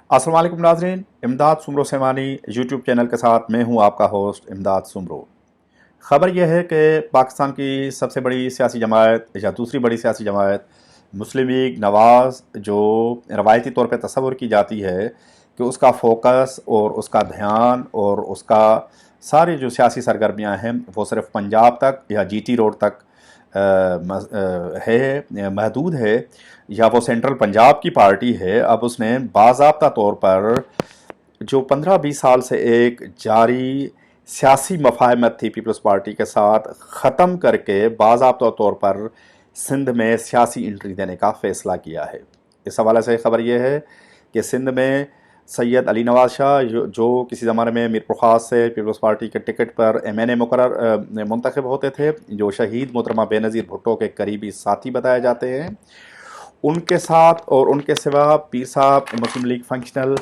अस्सलाम वालेकुम नाज़रीन, इमदाद सुमरो सेमानी यूट्यूब चैनल के साथ मैं हूं आपका होस्ट इमदाद सुमरो। ख़बर यह है कि पाकिस्तान की सबसे बड़ी सियासी जमात या दूसरी बड़ी सियासी जमात मुस्लिम लीग नवाज़, जो रवायती तौर पर तस्वुर की जाती है कि उसका फोकस और उसका ध्यान और उसका सारी जो सियासी सरगर्मियाँ हैं वो सिर्फ़ पंजाब तक या जीटी रोड तक महदूद है, या वो सेंट्रल पंजाब की पार्टी है। अब उसने बाज़ाब्ता तौर पर जो 15-20 साल से एक जारी सियासी मफाहमत थी पीपल्स पार्टी के साथ, ख़त्म करके बाज़ाब्ता तौर पर सिंध में सियासी एंट्री देने का फ़ैसला किया है। इस हवाले से ख़बर यह है कि सिंध में सैयद अली नवाज शाह जो किसी ज़माने में मीरपुर ख़ास से पीपल्स पार्टी के टिकट पर MNA मुकर्रर मुंतखब होते थे, जो शहीद मोहतरमा बेनज़ीर भुट्टो के करीबी साथी बताए जाते हैं, उनके साथ और उनके सिवा पीर साहब मुस्लिम लीग फंक्शनल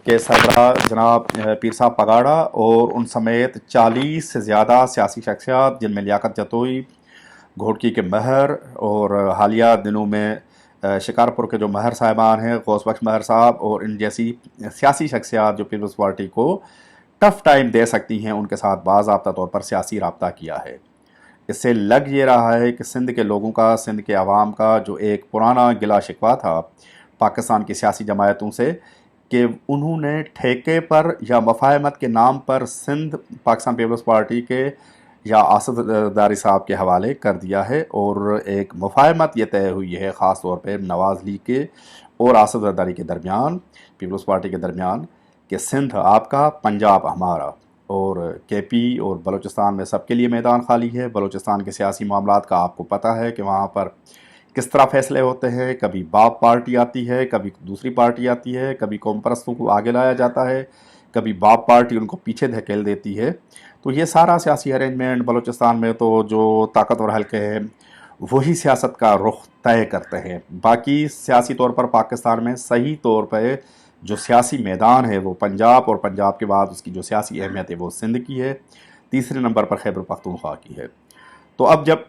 के सरबराह जनाब पीर साहब पगाड़ा और उन समेत 40 से ज़्यादा सियासी शख्सियात, जिनमें लियाकत जतोई, घोड़की के महर और हालिया दिनों में शिकारपुर के जो महर साहिबान हैं, गौस बख्श महर साहब, और इन जैसी सियासी शख्सियात जो पीपल्स पार्टी को टफ़ टाइम दे सकती हैं, उनके साथ बाज़ाब्ता तौर पर सियासी रब्ता किया है। इससे लग ये रहा है कि सिंध के लोगों का, सिंध के अवाम का जो एक पुराना गिला शिकवा था पाकिस्तान की सियासी जमायतों से, कि उन्होंने ठेके पर या मफाहमत के नाम पर सिंध पाकिस्तान पीपल्स पार्टी के या आसद दारी साहब के हवाले कर दिया है, और एक मुफाहमत ये तय हुई है ख़ास तौर पर नवाज़ लीग के और आसद दारी के दरमियान, पीपल्स पार्टी के दरमियान, कि सिंध आपका, पंजाब हमारा, और KP और बलूचिस्तान में सबके लिए मैदान खाली है। बलूचिस्तान के सियासी मामलात का आपको पता है कि वहाँ पर किस तरह फ़ैसले होते हैं। कभी बाप पार्टी आती है, कभी दूसरी पार्टी आती है, कभी कौम परस्तों को आगे लाया जाता है, कभी बाप पार्टी उनको पीछे धकेल देती है। तो ये सारा सियासी अरेंजमेंट बलूचिस्तान में तो जो ताकतवर हल्के हैं वही सियासत का रुख तय करते हैं। बाकी सियासी तौर पर पाकिस्तान में सही तौर पर जो सियासी मैदान है वो पंजाब, और पंजाब के बाद उसकी जो सियासी अहमियत है वो सिंध की है, तीसरे नंबर पर खैबर पख्तूनख्वा की है। तो अब जब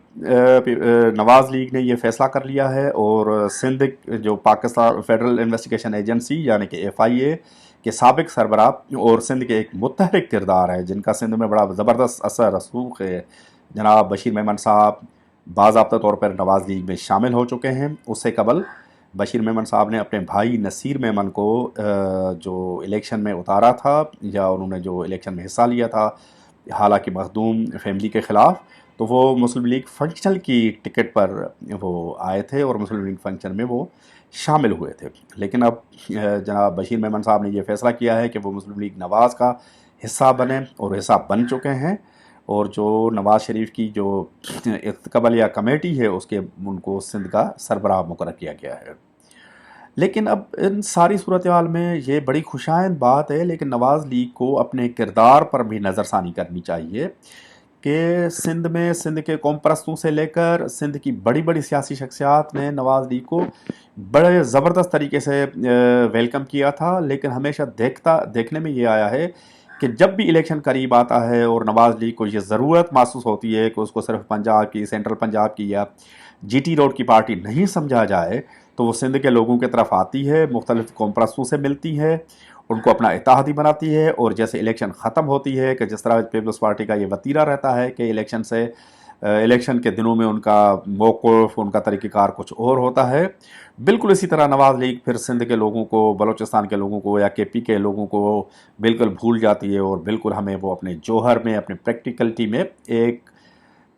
नवाज़ लीग ने ये फ़ैसला कर लिया है और सिंध जो पाकिस्तान फेडरल इन्वेस्टिगेशन एजेंसी यानी कि FIA के साबिक सरबराह और सिंध के एक मुतहरिक किरदार है, जिनका सिंध में बड़ा ज़बरदस्त असर रसूख है, जनाब बशीर मेमन साहब बाज़ाब्ता तौर पर नवाज़ लीग में शामिल हो चुके हैं। उससे कबल बशीर मेमन साहब ने अपने भाई नसीर मेमन को जो इलेक्शन में उतारा था, या उन्होंने जो इलेक्शन में हिस्सा लिया था, हालांकि मखदूम फैमिली के ख़िलाफ़, तो वो मुस्लिम लीग फंक्शनल की टिकट पर वो आए थे और मुस्लिम लीग फंक्शन में वो शामिल हुए थे। लेकिन अब जनाब बशीर मेमन साहब ने ये फ़ैसला किया है कि वो मुस्लिम लीग नवाज़ का हिस्सा बने, और हिस्सा बन चुके हैं, और जो नवाज़ शरीफ की जो कबलिया कमेटी है उसके उनको सिंध का सरबराह मुकर्रर किया गया है। लेकिन अब इन सारी सूरत हाल में ये बड़ी खुशाइंद बात है, लेकिन नवाज़ लीग को अपने किरदार पर भी नज़रसानी करनी चाहिए कि सिंध में सिंध के कौम परस्तों से लेकर सिंध की बड़ी बड़ी सियासी शख्सियात ने नवाज़ लीग को बड़े ज़बरदस्त तरीके से वेलकम किया था। लेकिन हमेशा देखने में ये आया है कि जब भी इलेक्शन करीब आता है और नवाज़ लीग को ये ज़रूरत महसूस होती है कि उसको सिर्फ पंजाब की, सेंट्रल पंजाब की या GT रोड की पार्टी नहीं समझा जाए, तो वो सिंध के लोगों की तरफ आती है, मुख्तलिफ कौम परस्तों से मिलती है, उनको अपना इत्तेहादी बनाती है, और जैसे इलेक्शन ख़त्म होती है, कि जिस तरह पीपल्स पार्टी का ये वतीरा रहता है कि इलेक्शन के दिनों में उनका मौक़िफ़, उनका तरीक़ेकार कुछ और होता है, बिल्कुल इसी तरह नवाज़ लीग फिर सिंध के लोगों को, बलूचिस्तान के लोगों को या KP के लोगों को बिल्कुल भूल जाती है, और बिल्कुल हमें वो अपने जौहर में, अपने प्रैक्टिकलिटी में एक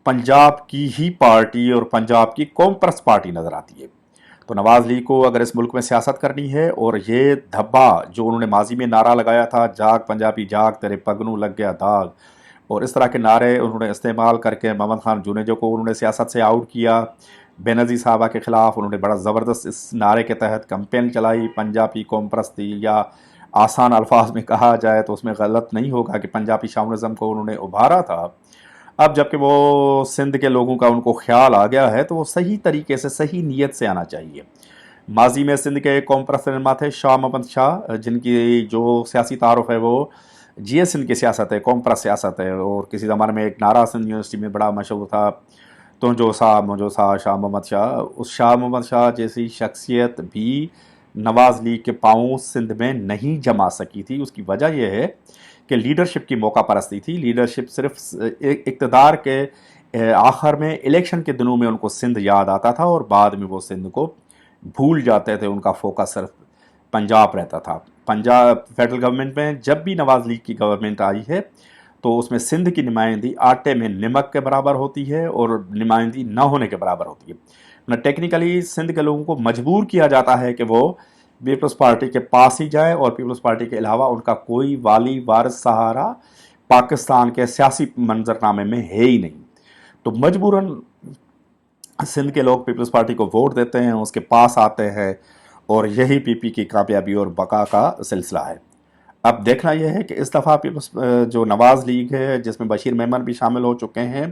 पंजाब की ही पार्टी और पंजाब की कौम परस्त पार्टी नज़र आती है। तो नवाज़ लीग को अगर इस मुल्क में सियासत करनी है, और ये धब्बा जो उन्होंने माजी में नारा लगाया था, जाग पंजाबी जाग तेरे पगनू लग गया दाग, और इस तरह के नारे उन्होंने इस्तेमाल करके मोहम्मद खान जुनेजो को उन्होंने सियासत से आउट किया। बेनज़ीर साहबा के ख़िलाफ़ उन्होंने बड़ा ज़बरदस्त इस नारे के तहत कैंपेन चलाई, पंजाबी कौम परस्ती, या आसान अल्फाज में कहा जाए तो उसमें गलत नहीं होगा कि पंजाबी शामनिज़म को उन्होंने उभारा था। अब जबकि वो सिंध के लोगों का उनको ख्याल आ गया है, तो वो सही तरीके से, सही नीयत से आना चाहिए। माजी में सिंध के कौम परस्त रहनुमा थे शाह मोहम्मद शाह, जिनकी जो सियासी तारुफ है वो GS सिंध की सियासत है, कौम परस्त सियासत है, और किसी ज़माने में एक नारा सिंध यूनिवर्सिटी में बड़ा मशहूर था, तो जो सा मुझो सा शाह मोहम्मद शाह। उस शाह मोहम्मद शाह जैसी शख्सियत भी نواز لیگ کے پاؤں سندھ میں نہیں جما سکی تھی۔ اس کی وجہ یہ ہے کہ لیڈرشپ کی موقع پرستی تھی۔ لیڈرشپ صرف اقتدار کے آخر میں الیکشن کے دنوں میں ان کو سندھ یاد آتا تھا اور بعد میں وہ سندھ کو بھول جاتے تھے، ان کا فوکس صرف پنجاب رہتا تھا۔ پنجاب فیڈرل گورنمنٹ میں جب بھی نواز لیگ کی گورنمنٹ آئی ہے تو اس میں سندھ کی نمائندگی آٹے میں نمک کے برابر ہوتی ہے اور نمائندگی نہ ہونے کے برابر ہوتی ہے۔ ٹیکنیکلی سندھ کے لوگوں کو مجبور کیا جاتا ہے کہ وہ پیپلز پارٹی کے پاس ہی جائیں، اور پیپلز پارٹی کے علاوہ ان کا کوئی والی وارث سہارا پاکستان کے سیاسی منظرنامے میں ہے ہی نہیں۔ تو مجبوراً سندھ کے لوگ پیپلز پارٹی کو ووٹ دیتے ہیں، اس کے پاس آتے ہیں، اور یہی پی پی کی کامیابی اور بقا کا سلسلہ ہے۔ اب دیکھنا یہ ہے کہ اس دفعہ جو نواز لیگ ہے جس میں بشیر میمن بھی شامل ہو چکے ہیں،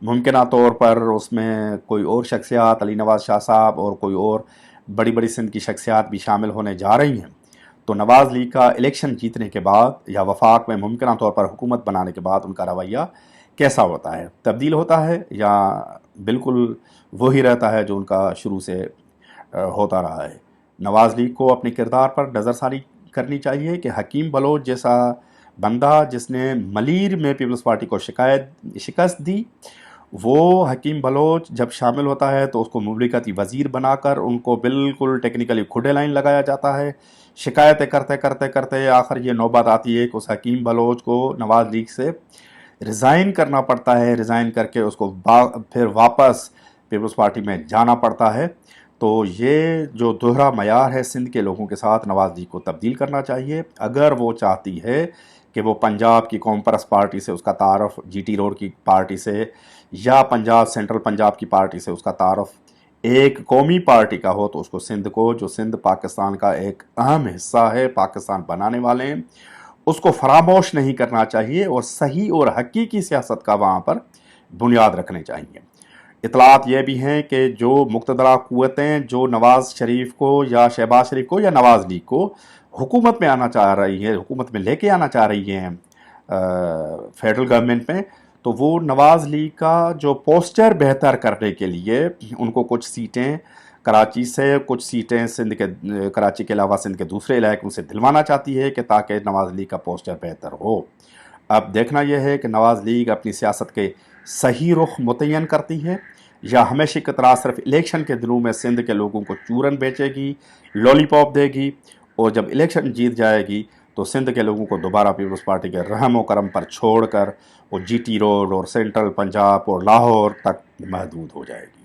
ممکنہ طور پر اس میں کوئی اور شخصیات، علی نواز شاہ صاحب اور کوئی اور بڑی بڑی سندھ کی شخصیات بھی شامل ہونے جا رہی ہیں۔ تو نواز لیگ کا الیکشن جیتنے کے بعد یا وفاق میں ممکنہ طور پر حکومت بنانے کے بعد ان کا رویہ کیسا ہوتا ہے؟ تبدیل ہوتا ہے یا بالکل وہی رہتا ہے جو ان کا شروع سے ہوتا رہا ہے؟ نواز لیگ کو اپنے کردار پر نظر ثانی کرنی چاہیے کہ حکیم بلوچ جیسا بندہ جس نے ملیر میں پیپلز پارٹی کو شکست دی، وہ حکیم بلوچ جب شامل ہوتا ہے تو اس کو مملکتی وزیر بنا کر ان کو بالکل ٹیکنیکلی کھڈے لائن لگایا جاتا ہے۔ شکایتیں کرتے کرتے کرتے آخر یہ نوبت آتی ہے کہ اس حکیم بلوچ کو نواز لیگ سے ریزائن کرنا پڑتا ہے، ریزائن کر کے اس کو پھر واپس پیپلز پارٹی میں جانا پڑتا ہے۔ تو یہ جو دوہرا معیار ہے سندھ کے لوگوں کے ساتھ، نواز لیگ کو تبدیل کرنا چاہیے اگر وہ چاہتی ہے کہ وہ پنجاب کی قوم پرست پارٹی سے اس کا تعارف، جی ٹی روڈ کی پارٹی سے یا پنجاب سینٹرل پنجاب کی پارٹی سے اس کا تعارف ایک قومی پارٹی کا ہو، تو اس کو سندھ کو، جو سندھ پاکستان کا ایک اہم حصہ ہے، پاکستان بنانے والے ہیں، اس کو فراموش نہیں کرنا چاہیے اور صحیح اور حقیقی سیاست کا وہاں پر بنیاد رکھنے چاہیے۔ اطلاعات یہ بھی ہیں کہ جو مقتدرہ قوتیں جو نواز شریف کو یا شہباز شریف کو یا نواز لیگ کو حکومت میں آنا چاہ رہی ہے، حکومت میں لے کے آنا چاہ رہی ہیں فیڈرل گورنمنٹ میں، تو وہ نواز لیگ کا جو پوسچر بہتر کرنے کے لیے ان کو کچھ سیٹیں کراچی سے، کچھ سیٹیں سندھ کے، کراچی کے علاوہ سندھ کے دوسرے علاقوں سے دلوانا چاہتی ہے کہ تاکہ نواز لیگ کا پوسچر بہتر ہو۔ اب دیکھنا یہ ہے کہ نواز لیگ اپنی سیاست کے صحیح رخ متعین کرتی ہے یا ہمیشہ کی طرح صرف الیکشن کے دنوں میں سندھ کے لوگوں کو چورن بیچے گی، لولی پاپ دے گی، اور جب الیکشن جیت جائے گی تو سندھ کے لوگوں کو دوبارہ پیپلز پارٹی کے رحم و کرم پر چھوڑ کر وہ جی ٹی روڈ اور سینٹرل پنجاب اور لاہور تک محدود ہو جائے گی۔